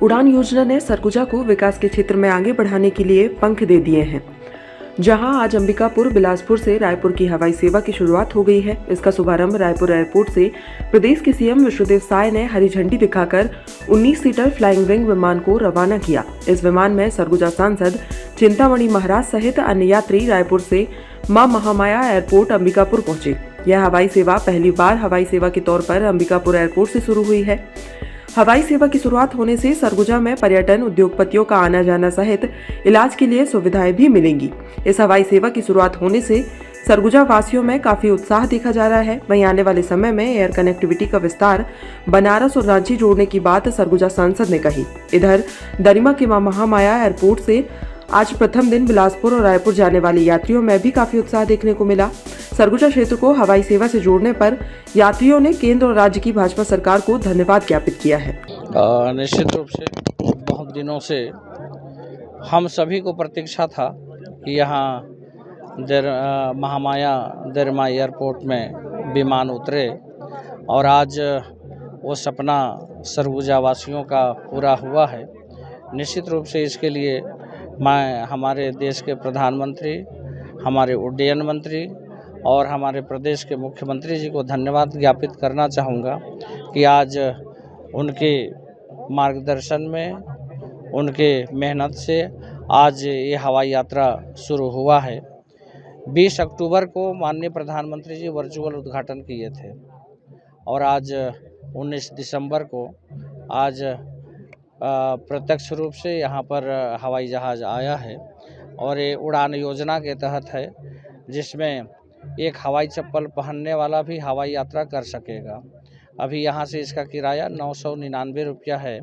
उड़ान योजना ने सरगुजा को विकास के क्षेत्र में आगे बढ़ाने के लिए पंख दे दिए हैं। जहां आज अंबिकापुर बिलासपुर से रायपुर की हवाई सेवा की शुरुआत हो गई है। इसका शुभारंभ रायपुर एयरपोर्ट से प्रदेश के सीएम विष्णुदेव साय ने हरी झंडी दिखाकर 19 सीटर फ्लाइंग विंग विमान को रवाना किया। इस विमान में सरगुजा सांसद चिंतामणि महाराज सहित अन्य यात्री रायपुर से मां महामाया एयरपोर्ट अंबिकापुर पहुंचे। यह हवाई सेवा पहली बार हवाई सेवा के तौर पर अंबिकापुर एयरपोर्ट से शुरू हुई है। हवाई सेवा की शुरुआत होने से सरगुजा में पर्यटन उद्योगपतियों का आना जाना सहित इलाज के लिए सुविधाएं भी मिलेंगी। इस हवाई सेवा की शुरुआत होने से सरगुजा वासियों में काफी उत्साह देखा जा रहा है। वहीं आने वाले समय में एयर कनेक्टिविटी का विस्तार बनारस और रांची जोड़ने की बात सरगुजा सांसद ने कही। इधर दरिमा के मां महामाया एयरपोर्ट से आज प्रथम दिन बिलासपुर और रायपुर जाने वाले यात्रियों में भी काफी उत्साह देखने को मिला। सरगुजा क्षेत्र को हवाई सेवा से जोड़ने पर यात्रियों ने केंद्र और राज्य की भाजपा सरकार को धन्यवाद ज्ञापित किया है। निश्चित रूप से बहुत दिनों से हम सभी को प्रतीक्षा था कि यहाँ महामाया दरिमा एयरपोर्ट में विमान उतरे और आज वो सपना सरगुजा वासियों का पूरा हुआ है। निश्चित रूप से इसके लिए मैं हमारे देश के प्रधानमंत्री, हमारे उड्डयन मंत्री और हमारे प्रदेश के मुख्यमंत्री जी को धन्यवाद ज्ञापित करना चाहूँगा कि आज उनके मार्गदर्शन में, उनके मेहनत से आज ये हवाई यात्रा शुरू हुआ है। 20 अक्टूबर को माननीय प्रधानमंत्री जी वर्चुअल उद्घाटन किए थे और आज 19 दिसंबर को आज प्रत्यक्ष रूप से यहाँ पर हवाई जहाज़ आया है और ये उड़ान योजना के तहत है, जिसमें एक हवाई चप्पल पहनने वाला भी हवाई यात्रा कर सकेगा। अभी यहाँ से इसका किराया 999 रुपया है।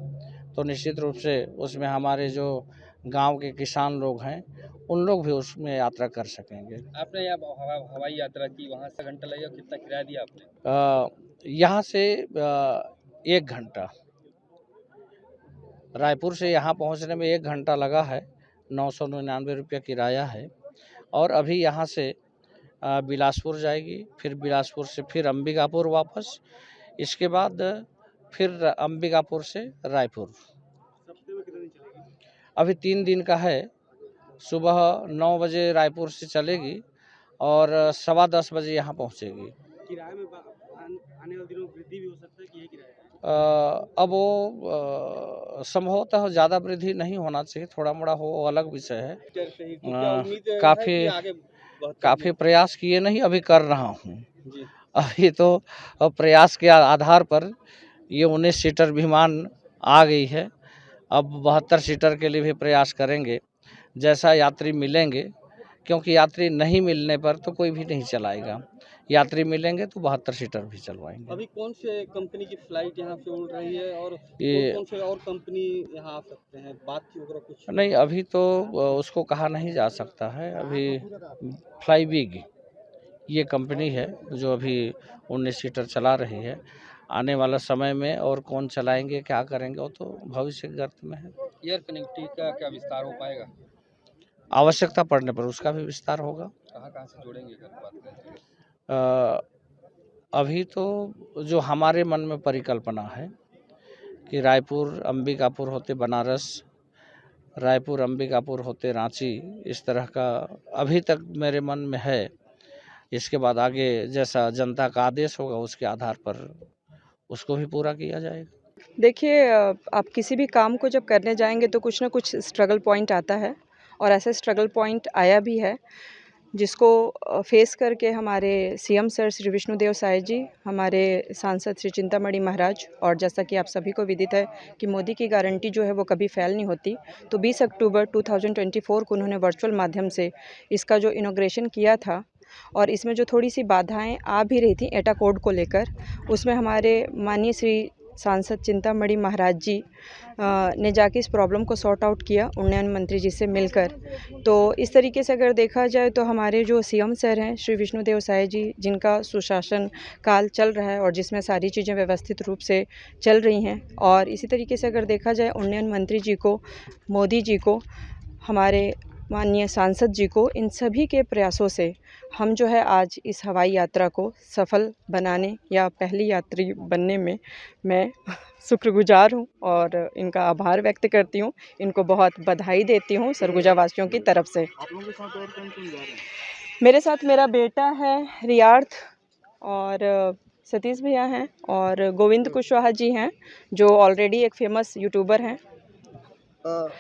तो निश्चित रूप से उसमें हमारे जो गांव के किसान लोग हैं उन लोग भी उसमें यात्रा कर सकेंगे। आपने यहाँ हवाई यात्रा की, वहाँ से घंटा लगेगा, कितना किराया दिया आपने? यहाँ से 1 घंटा, रायपुर से यहाँ पहुँचने में 1 घंटा लगा है। 999 रुपया किराया है और अभी यहाँ से बिलासपुर जाएगी, फिर बिलासपुर से फिर अंबिकापुर वापस, इसके बाद फिर अंबिकापुर से रायपुर। अभी 3 दिन का है। सुबह 9 बजे रायपुर से चलेगी और 10:15 बजे यहाँ पहुँचेगी। किराए में आने वाले दिनों में वृद्धि भी हो सकता है कि यही किराया है? अब वो संभवतः ज़्यादा वृद्धि नहीं होना चाहिए, थोड़ा मोड़ा हो वो अलग विषय है। काफ़ी प्रयास किए नहीं, अभी कर रहा हूँ। अभी तो प्रयास के आधार पर ये 19 सीटर विमान आ गई है। अब 72 सीटर के लिए भी प्रयास करेंगे, जैसा यात्री मिलेंगे, क्योंकि यात्री नहीं मिलने पर तो कोई भी नहीं चलाएगा। यात्री मिलेंगे तो 72 सीटर भी चलवाएंगे। अभी कौन से कंपनी की फ्लाइट यहाँ से उड़ रही है और कौन से और कंपनी यहाँ आ सकते हैं? बात की वगैरह कुछ नहीं, अभी तो उसको कहा नहीं जा सकता है। अभी फ्लाईबिग ये कंपनी है जो अभी 19 सीटर चला रही है। आने वाला समय में और कौन चलाएंगे, क्या करेंगे, वो तो भविष्य गर्त में है। एयर कनेक्टिविटी का क्या विस्तार हो पाएगा? आवश्यकता पड़ने पर उसका भी विस्तार होगा। कहाँ से जोड़ेंगे बात करें? अभी तो जो हमारे मन में परिकल्पना है कि रायपुर अंबिकापुर होते बनारस, रायपुर अंबिकापुर होते रांची, इस तरह का अभी तक मेरे मन में है। इसके बाद आगे जैसा जनता का आदेश होगा उसके आधार पर उसको भी पूरा किया जाएगा। देखिए, आप किसी भी काम को जब करने जाएंगे तो कुछ ना कुछ स्ट्रगल पॉइंट आता है और ऐसा स्ट्रगल पॉइंट आया भी है, जिसको फेस करके हमारे सीएम सर श्री विष्णुदेव साय जी, हमारे सांसद श्री चिंतामणि महाराज, और जैसा कि आप सभी को विदित है कि मोदी की गारंटी जो है वो कभी फेल नहीं होती, तो 20 अक्टूबर 2024 को उन्होंने वर्चुअल माध्यम से इसका जो इनॉग्रेशन किया था और इसमें जो थोड़ी सी बाधाएं आ भी रही थी एटा कोड को लेकर, उसमें हमारे माननीय श्री सांसद चिंतामणि महाराज जी ने जाके इस प्रॉब्लम को सॉर्ट आउट किया उन्नयन मंत्री जी से मिलकर। तो इस तरीके से अगर देखा जाए तो हमारे जो सीएम सर हैं श्री विष्णुदेव साय जी, जिनका सुशासन काल चल रहा है और जिसमें सारी चीज़ें व्यवस्थित रूप से चल रही हैं, और इसी तरीके से अगर देखा जाए उन्नयन मंत्री जी को, मोदी जी को, हमारे माननीय सांसद जी को, इन सभी के प्रयासों से हम जो है आज इस हवाई यात्रा को सफल बनाने या पहली यात्री बनने में मैं शुक्रगुजार हूँ और इनका आभार व्यक्त करती हूँ। इनको बहुत बधाई देती हूँ सरगुजा वासियों की तरफ से। आप लोगों के साथ और कौन जा रहे हैं? मेरे साथ मेरा बेटा है रियार्थ और सतीश भैया हैं और गोविंद कुशवाहा जी हैं जो ऑलरेडी एक फेमस यूट्यूबर हैं।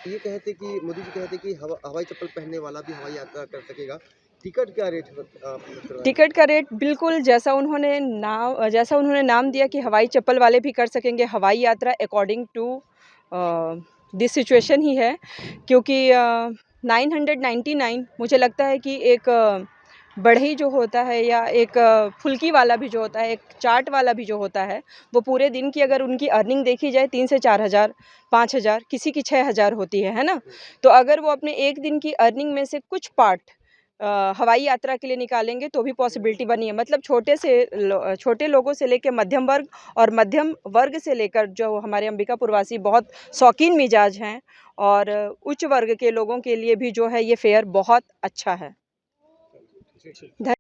ये कहते कि मोदी जी कहते कि हवाई चप्पल पहनने वाला भी हवाई यात्रा कर सकेगा। टिकट क्या रेट है? टिकट का रेट बिल्कुल जैसा उन्होंने नाम दिया कि हवाई चप्पल वाले भी कर सकेंगे हवाई यात्रा, अकॉर्डिंग टू दिस सिचुएशन ही है, क्योंकि 999 मुझे लगता है कि एक बढ़ई जो होता है या एक फुल्की वाला भी जो होता है, एक चाट वाला भी जो होता है, वो पूरे दिन की अगर उनकी अर्निंग देखी जाए 3 से 4 हज़ार, 5 हज़ार, किसी की 6 हज़ार होती है ना? तो अगर वो अपने एक दिन की अर्निंग में से कुछ पार्ट हवाई यात्रा के लिए निकालेंगे तो भी पॉसिबिलिटी बनी है। मतलब छोटे लोगों से लेकर मध्यम वर्ग और मध्यम वर्ग से लेकर जो हमारे अंबिकापुर वासी बहुत शौकीन मिजाज हैं और उच्च वर्ग के लोगों के लिए भी जो है ये फेयर बहुत अच्छा है।